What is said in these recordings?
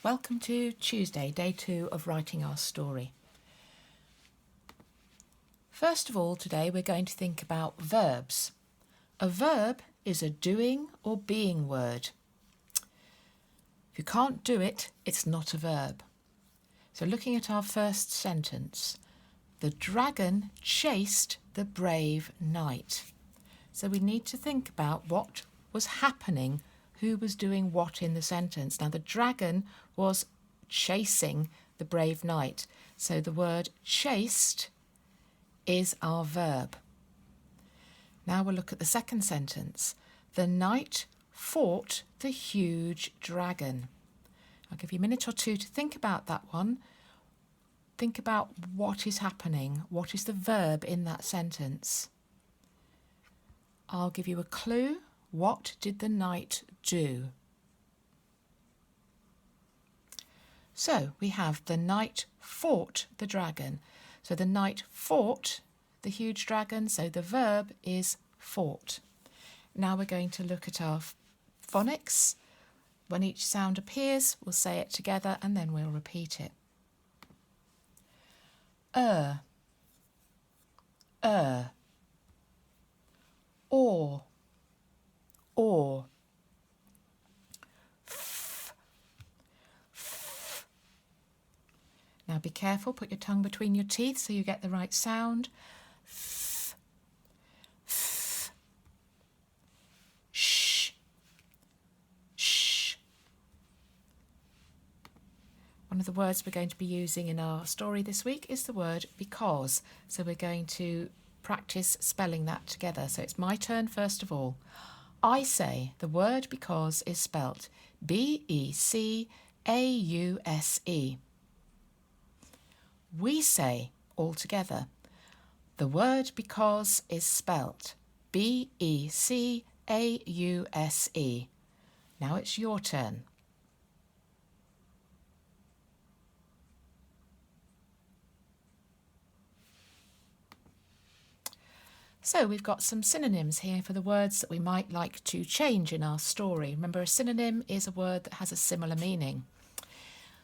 Welcome to Tuesday, day 2 of writing our story. First of all, today we're going to think about verbs. A verb is a doing or being word. If you can't do it, it's not a verb. So looking at our first sentence, the dragon chased the brave knight. So we need to think about what was happening, who was doing what in the sentence. Now the dragon was chasing the brave knight. So the word chased is our verb. Now we'll look at the second sentence. The knight fought the huge dragon. I'll give you a minute or two to think about that one. Think about what is happening. What is the verb in that sentence? I'll give you a clue. What did the knight do? So we have the knight fought the dragon. So the knight fought the huge dragon, so the verb is fought. Now we're going to look at our phonics. When each sound appears, we'll say it together and then we'll repeat it. Or, f. Now be careful, put your tongue between your teeth so you get the right sound. F, f. Sh, sh. One of the words we're going to be using in our story this week is the word because. So we're going to practice spelling that together. So it's my turn first of all. I say the word because is spelt B-E-C-A-U-S-E. We say all together the word because is spelt B-E-C-A-U-S-E. Now it's your turn. So we've got some synonyms here for the words that we might like to change in our story. Remember, a synonym is a word that has a similar meaning.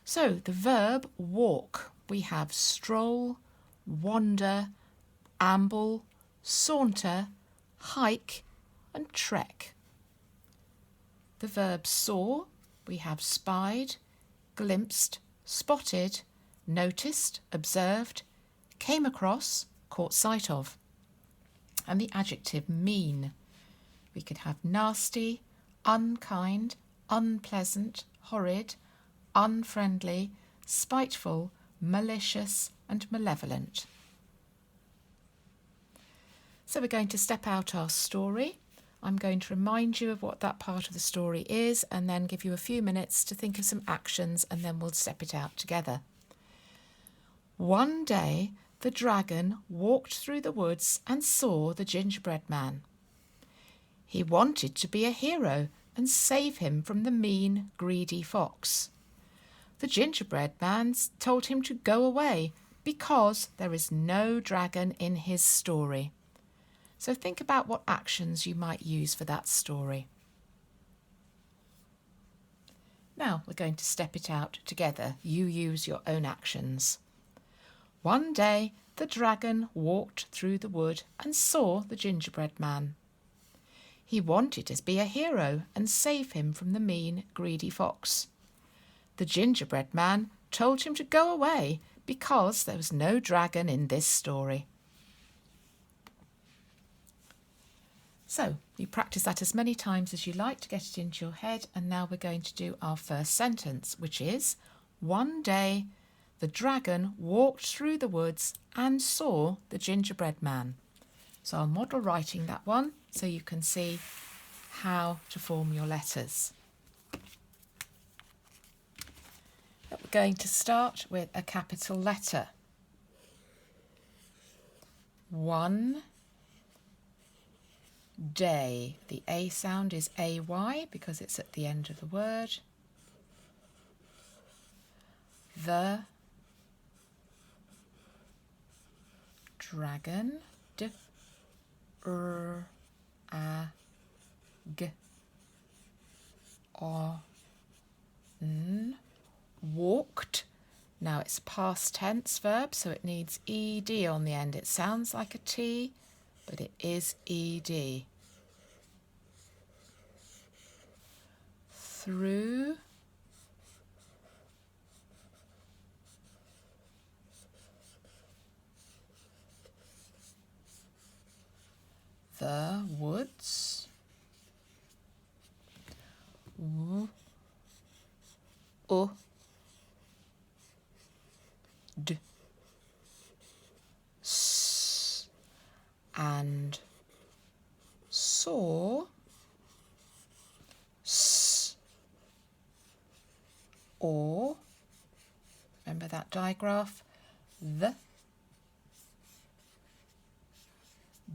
So the verb walk, we have stroll, wander, amble, saunter, hike and trek. The verb saw, we have spied, glimpsed, spotted, noticed, observed, came across, caught sight of. And the adjective mean. We could have nasty, unkind, unpleasant, horrid, unfriendly, spiteful, malicious and malevolent. So we're going to step out our story. I'm going to remind you of what that part of the story is and then give you a few minutes to think of some actions and then we'll step it out together. One day, the dragon walked through the woods and saw the gingerbread man. He wanted to be a hero and save him from the mean, greedy fox. The gingerbread man told him to go away because there is no dragon in his story. So think about what actions you might use for that story. Now we're going to step it out together. You use your own actions. One day the dragon walked through the wood and saw the gingerbread man. He wanted to be a hero and save him from the mean, greedy fox. The gingerbread man told him to go away because there was no dragon in this story. So you practice that as many times as you like to get it into your head, and now we're going to do our first sentence, which is, one day the dragon walked through the woods and saw the gingerbread man. So I'll model writing that one so you can see how to form your letters. But we're going to start with a capital letter. One day. The A sound is AY because it's at the end of the word. The dragon, D, R, A, G, O, N, Now it's a past tense verb, so it needs ed on the end. It sounds like a T, but it is ed. Through the woods. D, s, and saw, s, or, remember that digraph, the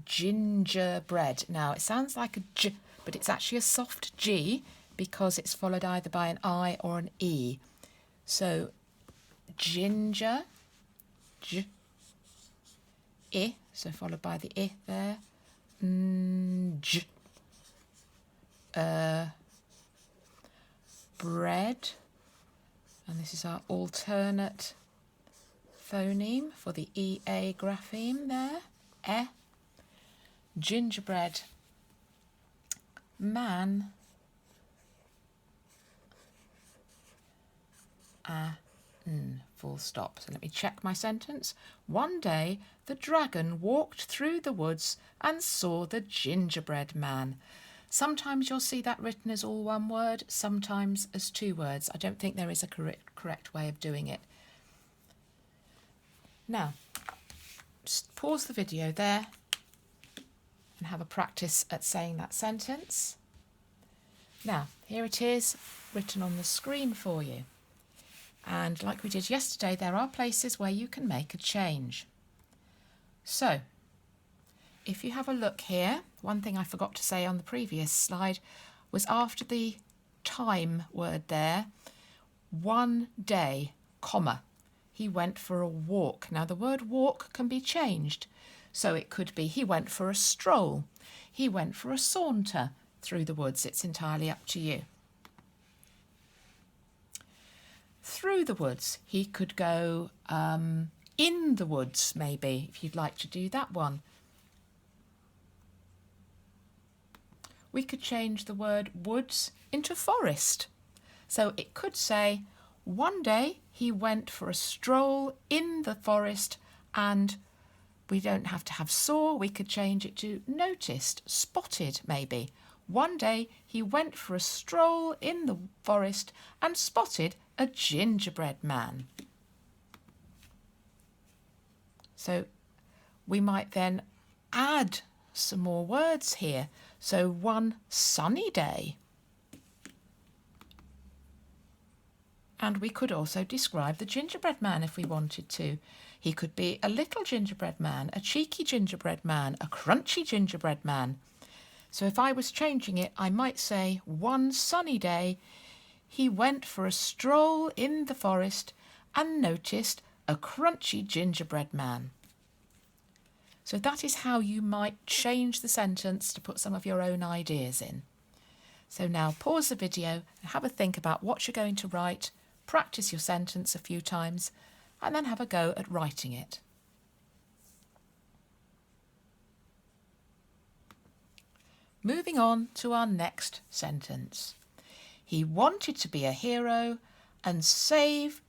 gingerbread. Now it sounds like a J, but it's actually a soft G because it's followed either by an I or an E. So ginger, J, I, so followed by the I there, J, bread, and this is our alternate phoneme for the EA grapheme there, gingerbread, man, full stop. So let me check my sentence. One day the dragon walked through the woods and saw the gingerbread man. Sometimes you'll see that written as all one word, sometimes as two words. I don't think there is a correct way of doing it. Now, just pause the video there and have a practice at saying that sentence. Now, here it is written on the screen for you. And like we did yesterday, there are places where you can make a change. So, if you have a look here, one thing I forgot to say on the previous slide was after the time word there, one day, comma, he went for a walk. Now the word walk can be changed. So it could be he went for a stroll, he went for a saunter through the woods. It's entirely up to you. Through the woods, he could go in the woods maybe, if you'd like to do that one. We could change the word woods into forest. So it could say, one day he went for a stroll in the forest, and we don't have to have saw, we could change it to noticed, spotted maybe. One day he went for a stroll in the forest and spotted a gingerbread man. So we might then add some more words here. So one sunny day. And we could also describe the gingerbread man if we wanted to. He could be a little gingerbread man, a cheeky gingerbread man, a crunchy gingerbread man. So if I was changing it, I might say, one sunny day, he went for a stroll in the forest and noticed a crunchy gingerbread man. So that is how you might change the sentence to put some of your own ideas in. So now pause the video and have a think about what you're going to write, practice your sentence a few times, and then have a go at writing it. Moving on to our next sentence. He wanted to be a hero and save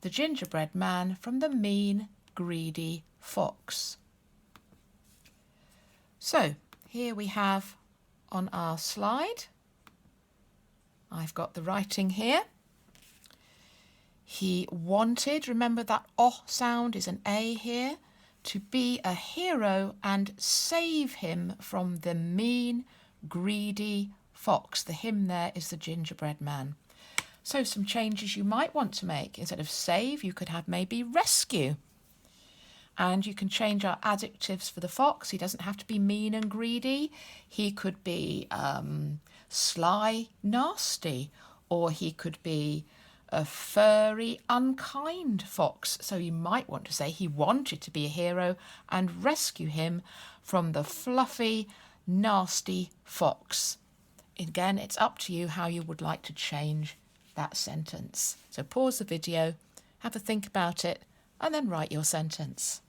the gingerbread man from the mean, greedy fox. So here we have on our slide, I've got the writing here. He wanted, remember that O sound is an A here, to be a hero and save him from the mean, greedy fox. The him there is the gingerbread man. So some changes you might want to make. Instead of save, you could have maybe rescue. And you can change our adjectives for the fox. He doesn't have to be mean and greedy. He could be sly, nasty, or he could be a furry, unkind fox. So you might want to say he wanted to be a hero and rescue him from the fluffy, nasty fox. Again, it's up to you how you would like to change that sentence. So pause the video, have a think about it, and then write your sentence.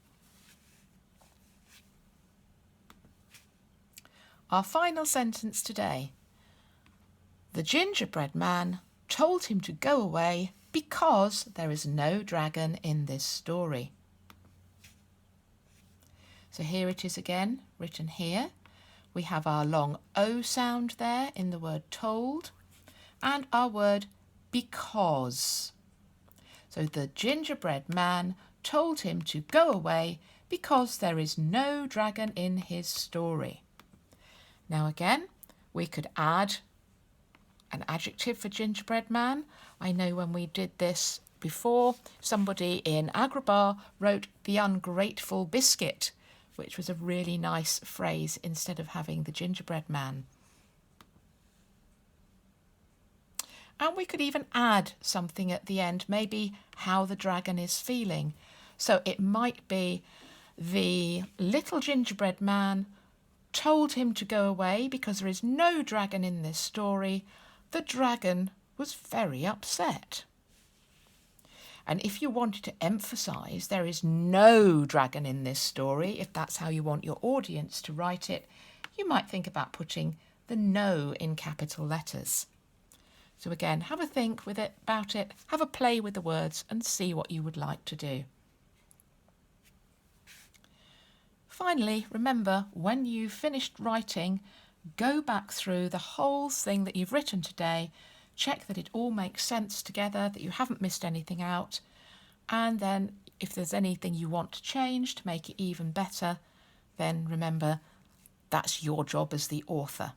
Our final sentence today. The gingerbread man told him to go away because there is no dragon in this story. So here it is again, written here. We have our long O sound there in the word told, and our word because. So the gingerbread man told him to go away because there is no dragon in his story. Now again, we could add an adjective for gingerbread man. I know when we did this before, somebody in Agrabah wrote the ungrateful biscuit, which was a really nice phrase instead of having the gingerbread man. And we could even add something at the end, maybe how the dragon is feeling. So it might be the little gingerbread man told him to go away because there is no dragon in this story. The dragon was very upset. And if you wanted to emphasise there is no dragon in this story, if that's how you want your audience to write it, you might think about putting the no in capital letters. So again, have a think about it, have a play with the words and see what you would like to do. Finally, remember, when you've finished writing, go back through the whole thing that you've written today, check that it all makes sense together, that you haven't missed anything out, and then if there's anything you want to change to make it even better, then remember, that's your job as the author.